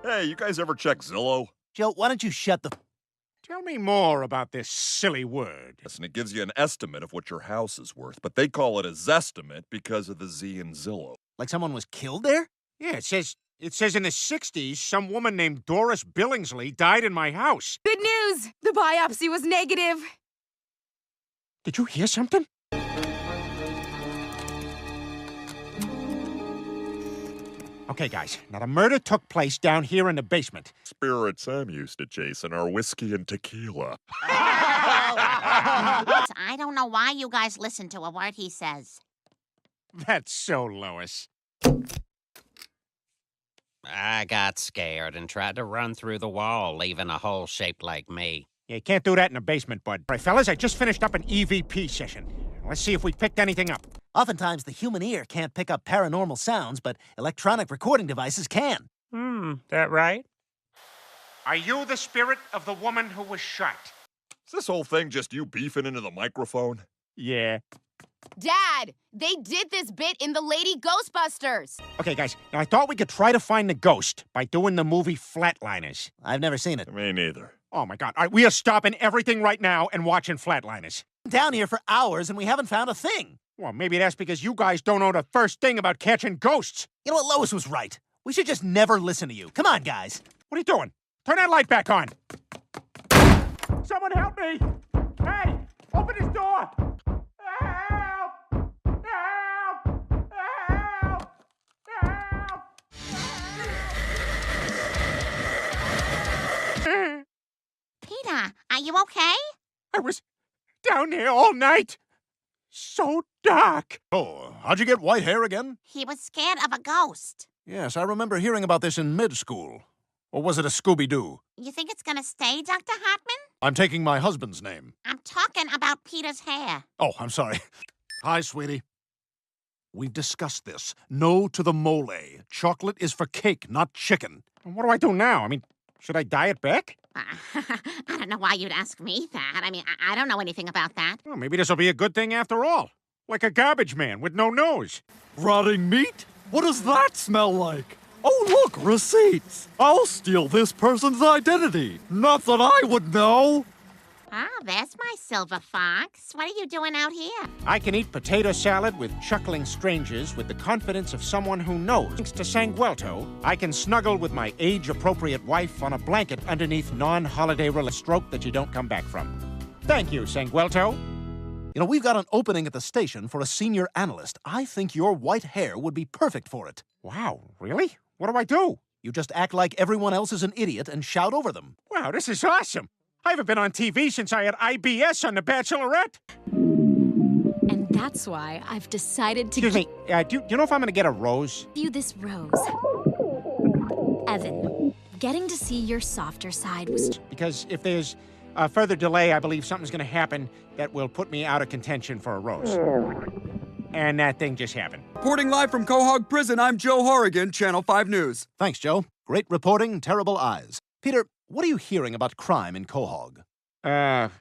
Hey, you guys ever check Zillow? Joe, why don't you shut the... Tell me more about this silly word. Listen, it gives you an estimate of what your house is worth, but they call it a zestimate because of the Z in Zillow. Like someone was killed there? Yeah, it says in the 60s, some woman named Doris Billingsley died in my house. Good news! The biopsy was negative. Did you hear something? Okay, guys, now the murder took place down here in the basement. Spirits I'm used to chasing are whiskey and tequila. I don't know why you guys listen to a word he says. That's so Lois. I got scared and tried to run through the wall, leaving a hole shaped like me. Yeah, you can't do that in the basement, bud. All right, fellas, I just finished up an EVP session. Let's see if we picked anything up. Oftentimes, the human ear can't pick up paranormal sounds, but electronic recording devices can. That right? Are you the spirit of the woman who was shot? Is this whole thing just you beefing into the microphone? Yeah. Dad, they did this bit in the Lady Ghostbusters. Okay, guys, now I thought we could try to find the ghost by doing the movie Flatliners. I've never seen it. Me neither. Oh, my God. All right, we are stopping everything right now and watching Flatliners. Down here for hours and we haven't found a thing. Well, maybe that's because you guys don't know the first thing about catching ghosts. You know what? Lois was right. We should just never listen to you. Come on, guys. What are you doing? Turn that light back on. Someone help me! Hey, open this door! Help! Help! Help! Help! Peter, are you okay? I was down here all night. So dark. Oh, how'd you get white hair again? He was scared of a ghost. Yes, I remember hearing about this in mid-school. Or was it a Scooby-Doo? You think it's gonna stay, Dr. Hartman? I'm taking my husband's name. I'm talking about Peter's hair. Oh, I'm sorry. Hi, sweetie. We've discussed this. No to the mole. Chocolate is for cake, not chicken. What do I do now? I mean, should I dye it back? I don't know why you'd ask me that. I mean, I don't know anything about that. Well, maybe this will be a good thing after all. Like a garbage man with no nose. Rotting meat? What does that smell like? Oh, look, receipts. I'll steal this person's identity. Not that I would know. Ah, there's my silver fox. What are you doing out here? I can eat potato salad with chuckling strangers with the confidence of someone who knows. Thanks to Sanguelto, I can snuggle with my age-appropriate wife on a blanket underneath non-holiday stroke that you don't come back from. Thank you, Sanguelto. You know, we've got an opening at the station for a senior analyst. I think your white hair would be perfect for it. Wow, really? What do I do? You just act like everyone else is an idiot and shout over them. Wow, this is awesome. I haven't been on TV since I had IBS on The Bachelorette. And that's why I've decided to Excuse me, do you know if I'm going to get a rose? give you this rose. Evan, getting to see your softer side was... Because if there's a further delay, I believe something's going to happen that will put me out of contention for a rose. And that thing just happened. Reporting live from Quahog Prison, I'm Joe Horrigan, Channel 5 News. Thanks, Joe. Great reporting, terrible eyes. Peter, what are you hearing about crime in Quahog? Not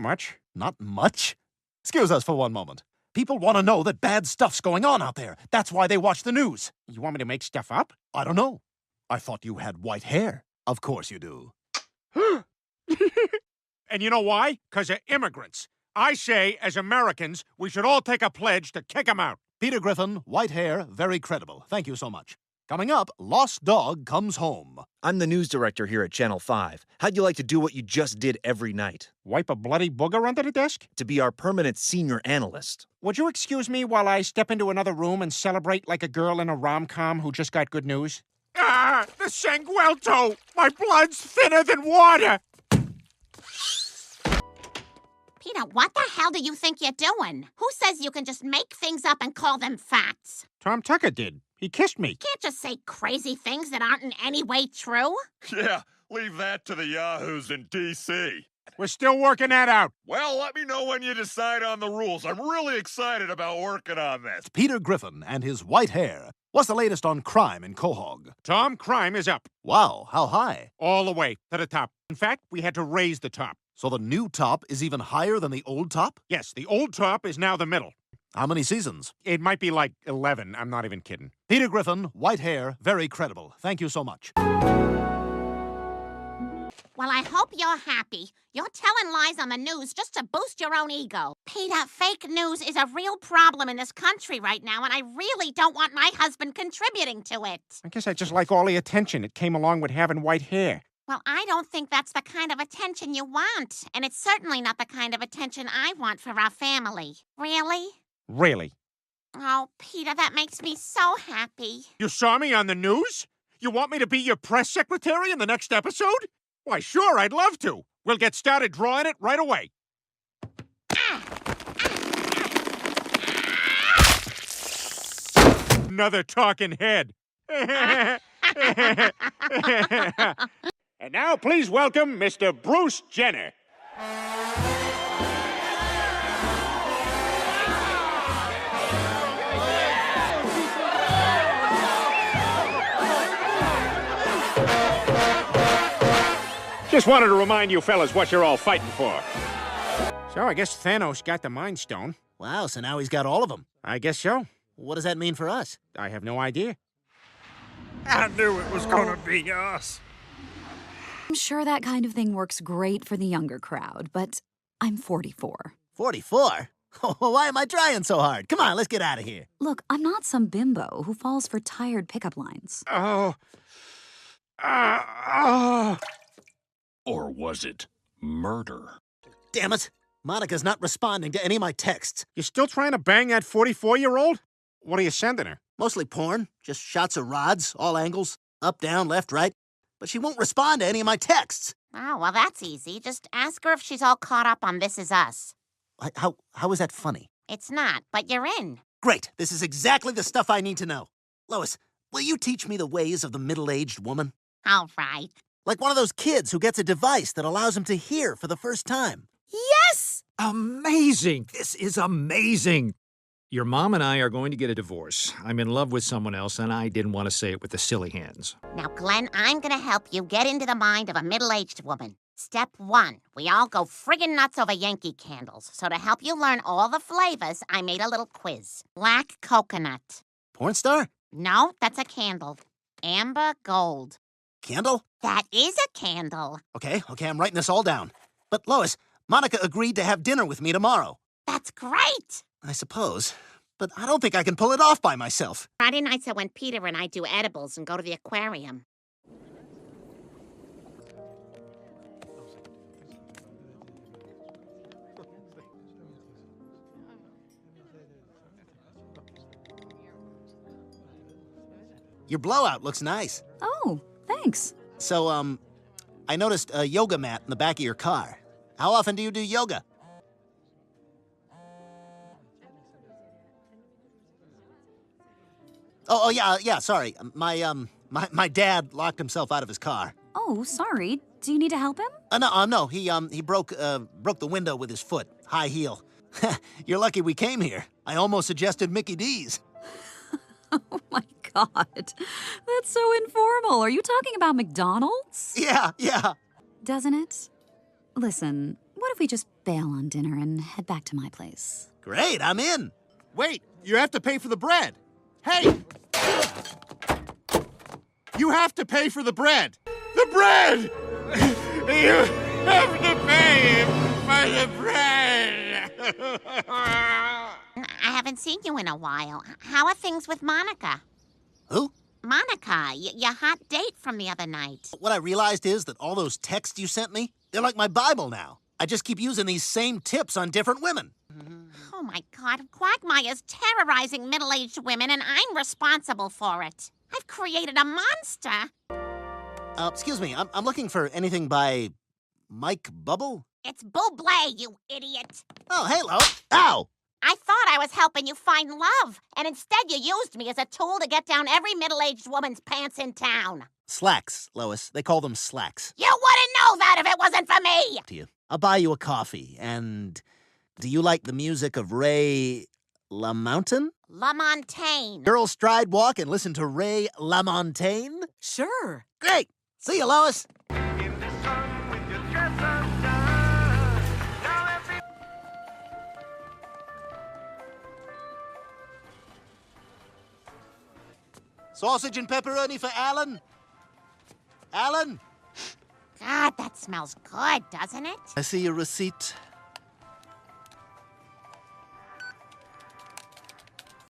much. Not much? Excuse us for one moment. People want to know that bad stuff's going on out there. That's why they watch the news. You want me to make stuff up? I don't know. I thought you had white hair. Of course you do. And you know why? Because they're immigrants. I say, as Americans, we should all take a pledge to kick them out. Peter Griffin, white hair, very credible. Thank you so much. Coming up, Lost Dog Comes Home. I'm the news director here at Channel 5. How'd you like to do what you just did every night? Wipe a bloody booger under the desk? To be our permanent senior analyst. Would you excuse me while I step into another room and celebrate like a girl in a rom-com who just got good news? Ah, the Sanguelto! My blood's thinner than water! Peter, what the hell do you think you're doing? Who says you can just make things up and call them facts? Tom Tucker did. He kissed me. You can't just say crazy things that aren't in any way true. Yeah, leave that to the yahoos in D.C. We're still working that out. Well, let me know when you decide on the rules. I'm really excited about working on this. Peter Griffin and his white hair. What's the latest on crime in Quahog? Tom, crime is up. Wow, how high? All the way to the top. In fact, we had to raise the top. So the new top is even higher than the old top? Yes, the old top is now the middle. How many seasons? It might be like 11. I'm not even kidding. Peter Griffin, white hair, very credible. Thank you so much. Well, I hope you're happy. You're telling lies on the news just to boost your own ego. Peter, fake news is a real problem in this country right now, and I really don't want my husband contributing to it. I guess I just like all the attention that came along with having white hair. Well, I don't think that's the kind of attention you want, and it's certainly not the kind of attention I want for our family. Really? Really? Oh, Peter, that makes me so happy. You saw me on the news? You want me to be your press secretary in the next episode? Why, sure, I'd love to. We'll get started drawing it right away. Another talking head. And now, please welcome Mr. Bruce Jenner. Just wanted to remind you fellas what you're all fighting for. So I guess Thanos got the Mind Stone. Wow, so now he's got all of them. I guess so. What does that mean for us? I have no idea. I knew it was gonna be us. I'm sure that kind of thing works great for the younger crowd, but I'm 44. 44? Why am I trying so hard? Come on, let's get out of here. Look, I'm not some bimbo who falls for tired pickup lines. Oh. Or was it murder? Damn it. Monica's not responding to any of my texts. You still trying to bang that 44-year-old? What are you sending her? Mostly porn, just shots of rods, all angles, up, down, left, right. But she won't respond to any of my texts. Oh, well, that's easy. Just ask her if she's all caught up on This Is Us. How is that funny? It's not, but you're in. Great. This is exactly the stuff I need to know. Lois, will you teach me the ways of the middle-aged woman? All right. Like one of those kids who gets a device that allows him to hear for the first time. Yes! Amazing! This is amazing! Your mom and I are going to get a divorce. I'm in love with someone else, and I didn't want to say it with the silly hands. Now, Glenn, I'm gonna help you get into the mind of a middle-aged woman. Step 1, we all go friggin' nuts over Yankee candles. So to help you learn all the flavors, I made a little quiz. Black coconut. Porn star? No, that's a candle. Amber gold. Candle? That is a candle. Okay, I'm writing this all down. But Lois, Monica agreed to have dinner with me tomorrow. That's great! I suppose. But I don't think I can pull it off by myself. Friday nights are when Peter and I do edibles and go to the aquarium. Your blowout looks nice. Oh, thanks. So, I noticed a yoga mat in the back of your car. How often do you do yoga? Oh, yeah, sorry. My dad locked himself out of his car. Oh, sorry. Do you need to help him? No, he broke the window with his foot, high heel. You're lucky we came here. I almost suggested Mickey D's. Oh my God. That's so informal. Are you talking about McDonald's? Yeah. Doesn't it? Listen, what if we just bail on dinner and head back to my place? Great, I'm in. Wait, you have to pay for the bread. Hey! You have to pay for the bread. The bread! You have to pay for the bread! I haven't seen you in a while. How are things with Monica? Who? Monica, your hot date from the other night. What I realized is that all those texts you sent me, they're like my Bible now. I just keep using these same tips on different women. Oh my God, Quagmire's terrorizing middle-aged women and I'm responsible for it. I've created a monster. Excuse me, I'm looking for anything by Mike Bubble? It's Bublé, you idiot. Oh, hey, Lo. Ow! I thought I was helping you find love, and instead you used me as a tool to get down every middle-aged woman's pants in town. Slacks, Lois. They call them slacks. You wouldn't know that if it wasn't for me! To you. I'll buy you a coffee, and do you like the music of Ray LaMontagne? LaMontagne. Girls stride walk and listen to Ray LaMontagne? Sure. Great! See you, Lois! Sausage and pepperoni for Alan? Alan? God, that smells good, doesn't it? I see your receipt.